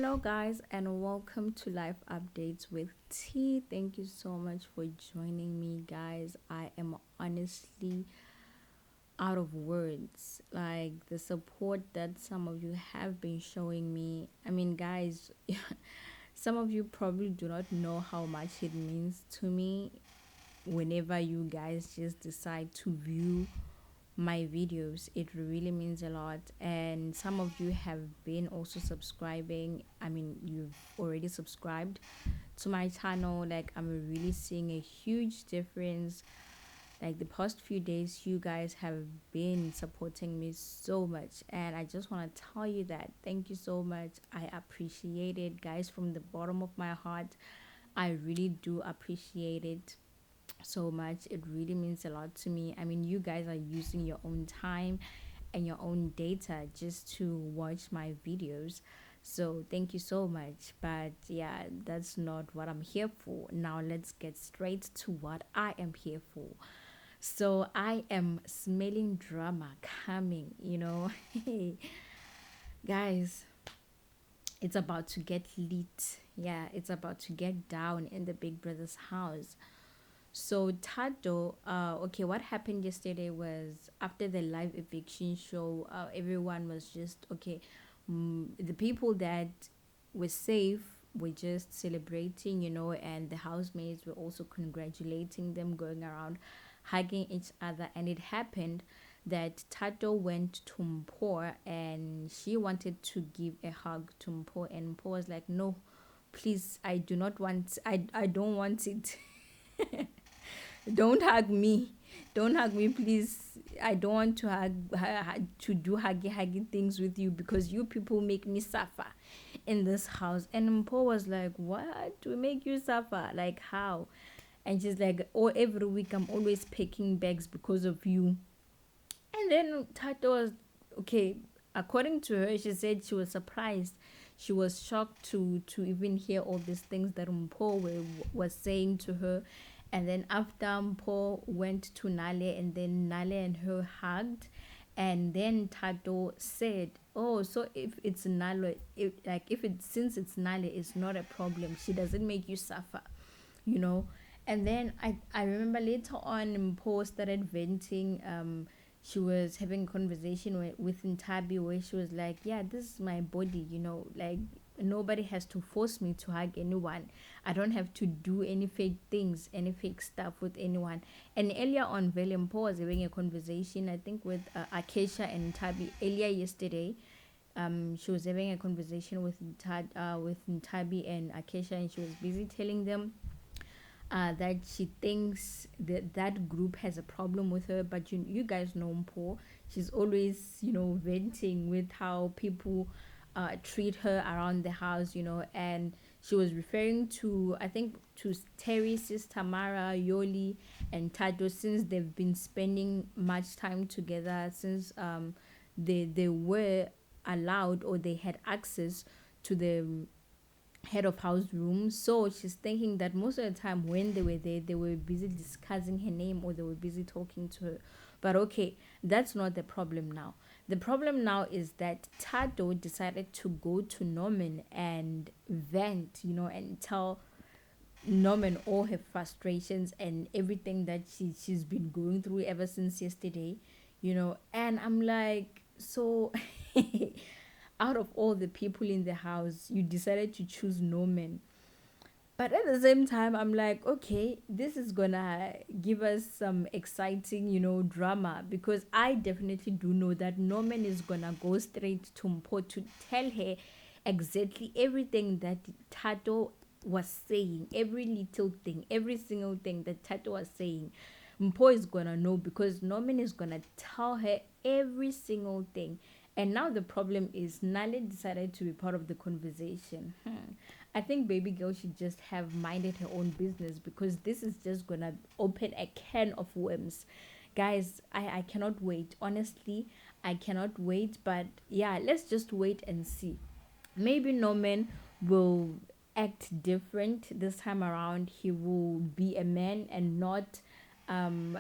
Hello, guys, and welcome to Life Updates with T. Thank you so much for joining me, guys. I am honestly out of words. Like the support that some of you have been showing me. I mean, guys, some of you probably do not know how much it means to me whenever you guys just decide to view my videos. It really means a lot, and some of you have been also subscribing. I mean, you've already subscribed to my channel. Like, I'm really seeing a huge difference. Like the past few days, you guys have been supporting me so much, and I just want to tell you that thank you so much. I appreciate it, guys, from the bottom of my heart. I really do appreciate it so much. It really means a lot to me. I mean, you guys are using your own time and your own data just to watch my videos. So thank you so much. But yeah, that's not what I'm here for. Now let's get straight to what I am here for. So I am smelling drama coming, guys. It's about to get lit. Yeah, it's about to get down in the Big Brother's house. So Thato, okay, what happened yesterday was after the live eviction show, everyone was just okay. The people that were safe were just celebrating, and the housemates were also congratulating them, going around, hugging each other, and it happened that Tato went to Mpo and she wanted to give a hug to Mpo, and Mpo was like, "No, please, I do not want. I don't want it." Don't hug me, don't hug me, please. I don't want to to do huggy things with you because you people make me suffer in this house. And Mpo was like, what? We make you suffer? Like how? And she's like, oh, every week I'm always packing bags because of you. And then Tato was okay. According to her, she said she was surprised. She was shocked to even hear all these things that Mpo was saying to her. And then after Mpo went to Nale, and then Nale and her hugged. And then Tato said, "Oh, so if it's Nale, if it since it's Nale, it's not a problem. She doesn't make you suffer, you know." And then I remember later on Mpo started venting. She was having a conversation with Ntabi where she was like, yeah, this is my body, like nobody has to force me to hug anyone. I don't have to do any fake things, any fake stuff with anyone. And earlier on, Mpo was having a conversation, I think, with Acacia and Ntabi earlier yesterday. She was having a conversation with Ntabi and Acacia, and she was busy telling them that she thinks that that group has a problem with her. But you guys know Mpo. She's always, venting with how people treat her around the house, and she was referring to, I think, to Terry, Sis Tamara, Yoli, and Tado, since they've been spending much time together, since they were allowed, or they had access to the head of house room. So she's thinking that most of the time when they were there, they were busy discussing her name, or they were busy talking to her. But okay, that's not the problem now. The problem now is that Tado decided to go to Norman and vent, and tell Norman all her frustrations and everything that she's been going through ever since yesterday, and I'm like, so out of all the people in the house, you decided to choose Norman. But at the same time, I'm like, okay, this is gonna give us some exciting, drama, because I definitely do know that Norman is gonna go straight to Mpo to tell her exactly everything that Tato was saying, every little thing, every single thing that Tato was saying. Mpo is gonna know, because Norman is gonna tell her every single thing. And now the problem is Nale decided to be part of the conversation. I think baby girl should just have minded her own business, because this is just gonna open a can of worms. Guys, I cannot wait. Honestly, I cannot wait. But yeah, let's just wait and see. Maybe Norman will act different this time around. He will be a man and not um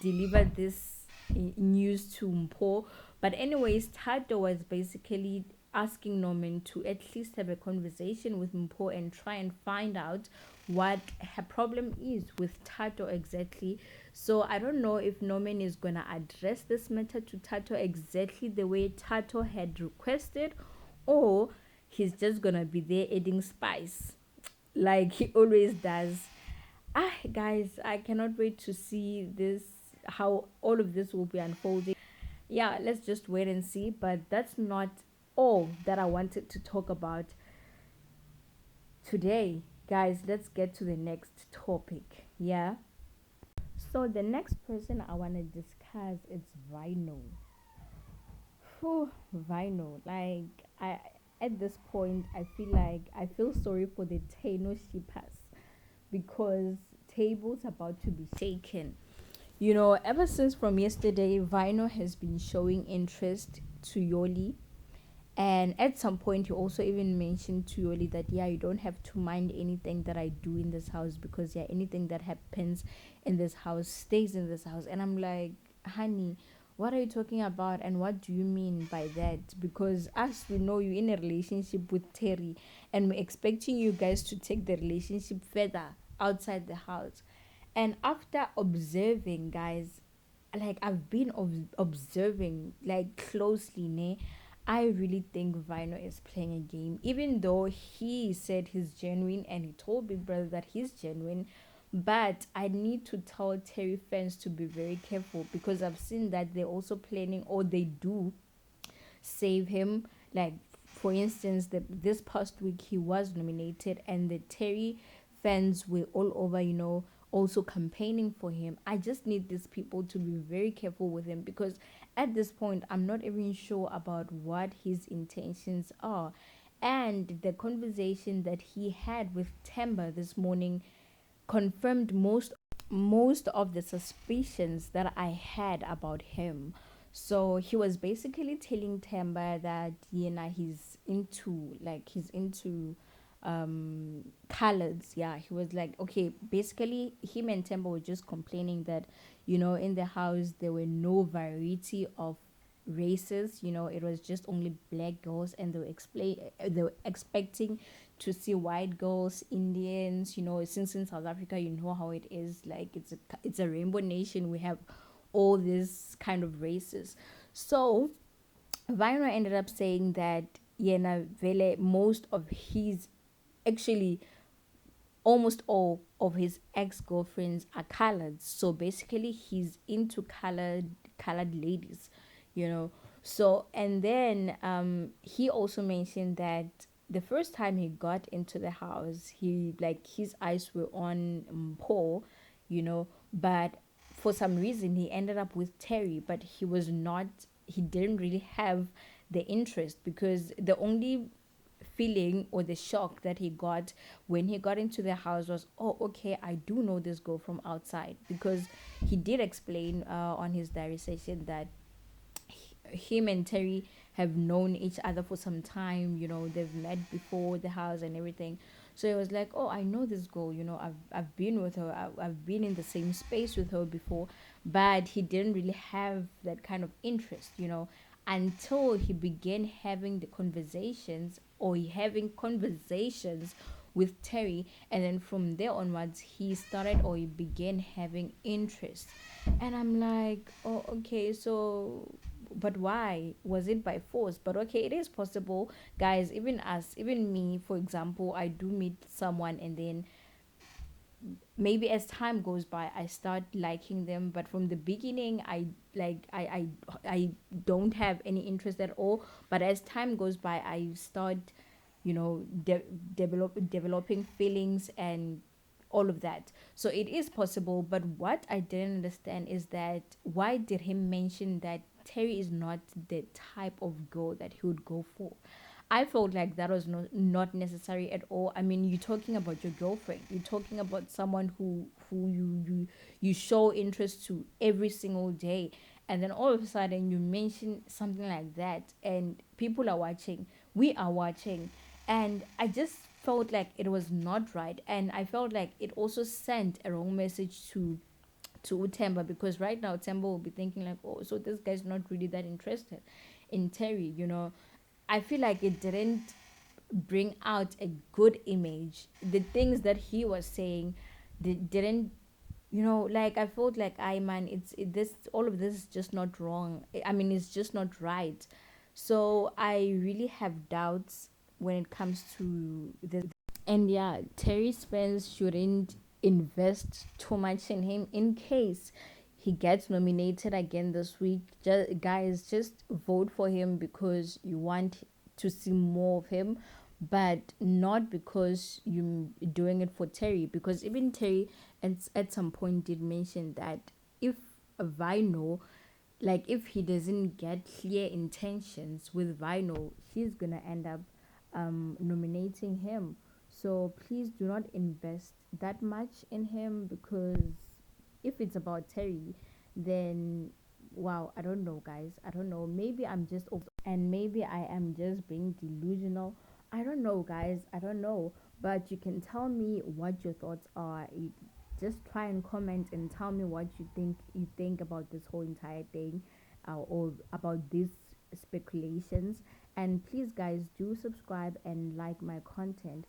deliver this news to Mpo. But anyways, Tato was basically asking Norman to at least have a conversation with Mpo and try and find out what her problem is with Thato exactly. So I don't know if Norman is gonna address this matter to Thato exactly the way Thato had requested, or he's just gonna be there adding spice like he always does. Guys, I cannot wait to see this, how all of this will be unfolding. Yeah, let's just wait and see. But that's not all that I wanted to talk about today. Guys, let's get to the next topic. Yeah. So the next person I want to discuss is Vino. Whew, Vino. Like I at this point I feel sorry for the Teyno shippers because tables about to be shaken. You know, ever since from yesterday, Vino has been showing interest to Yoli. And at some point, you also even mentioned to Yoli that, yeah, you don't have to mind anything that I do in this house because, yeah, anything that happens in this house stays in this house. And I'm like, honey, what are you talking about? And what do you mean by that? Because as we know, you're in a relationship with Terry, and we're expecting you guys to take the relationship further outside the house. And after observing, guys, like I've been observing like closely, ne, I really think Vino is playing a game, even though he said he's genuine and he told Big Brother that he's genuine. But I need to tell Terry fans to be very careful because I've seen that they're also planning, or they do save him. Like for instance, this past week he was nominated, and the Terry fans were all over, you know, also campaigning for him. I just need these people to be very careful with him because at this point I'm not even sure about what his intentions are. And the conversation that he had with Temba this morning confirmed most of the suspicions that I had about him. So he was basically telling Temba that, you know, he's into colors. Yeah, he was like, okay, basically him and Temba were just complaining that, you know, in the house there were no variety of races. You know, it was just only black girls, and they were expecting to see white girls, Indians. You know, since in South Africa, you know how it is, like it's a rainbow nation. We have all these kind of races. So Vino ended up saying that, Yena Vele, most of his, actually almost all of his ex-girlfriends are colored. So basically he's into colored ladies, you know. So and then he also mentioned that the first time he got into the house, he, like, his eyes were on Paul, you know, but for some reason he ended up with Terry, but he didn't really have the interest, because the only feeling or the shock that he got when he got into the house was, oh, okay, I do know this girl from outside, because he did explain on his diary session that him and Terry have known each other for some time. You know, they've met before the house and everything. So it was like, oh, I know this girl. You know, I've been with her. I've been in the same space with her before, but he didn't really have that kind of interest. You know, until he began having the conversations, or he having conversations with Terry, and then from there onwards he started, or he began having interest. And I'm like, oh, okay, so but why was it by force? But okay, it is possible, guys. Even us, even me, for example, I do meet someone, and then maybe as time goes by I start liking them, but from the beginning I don't have any interest at all. But as time goes by I start, you know, developing feelings and all of that. So it is possible, but what I didn't understand is that why did he mention that Terry is not the type of girl that he would go for? I felt like that was not necessary at all. I mean, you're talking about your girlfriend. You're talking about someone who you show interest to every single day, and then all of a sudden you mention something like that, and people are watching. We are watching, and I just felt like it was not right, and I felt like it also sent a wrong message to Temba, because right now Temba will be thinking like, oh, so this guy's not really that interested in Terry, you know. I feel like it didn't bring out a good image. The things that he was saying, they didn't, like I felt like, I man, this, all of this is just not wrong. I mean, it's just not right. So I really have doubts when it comes to this. And yeah, Terry Spence shouldn't invest too much in him in case he gets nominated again this week. Guys, just vote for him because you want to see more of him, but not because you're doing it for Terry. Because even Terry at some point did mention that if Vino, like if he doesn't get clear intentions with Vinyl, he's gonna end up nominating him. So please do not invest that much in him, because if it's about Terry, then wow, I don't know, guys. I don't know. Maybe I'm just and maybe I am just being delusional. I don't know, guys. I don't know. But you can tell me what your thoughts are. Just try and comment and tell me what you think about this whole entire thing, or about these speculations. And please, guys, do subscribe and like my content.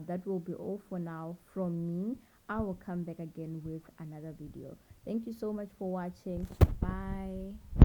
That will be all for now from me. I will come back again with another video. Thank you so much for watching. Bye.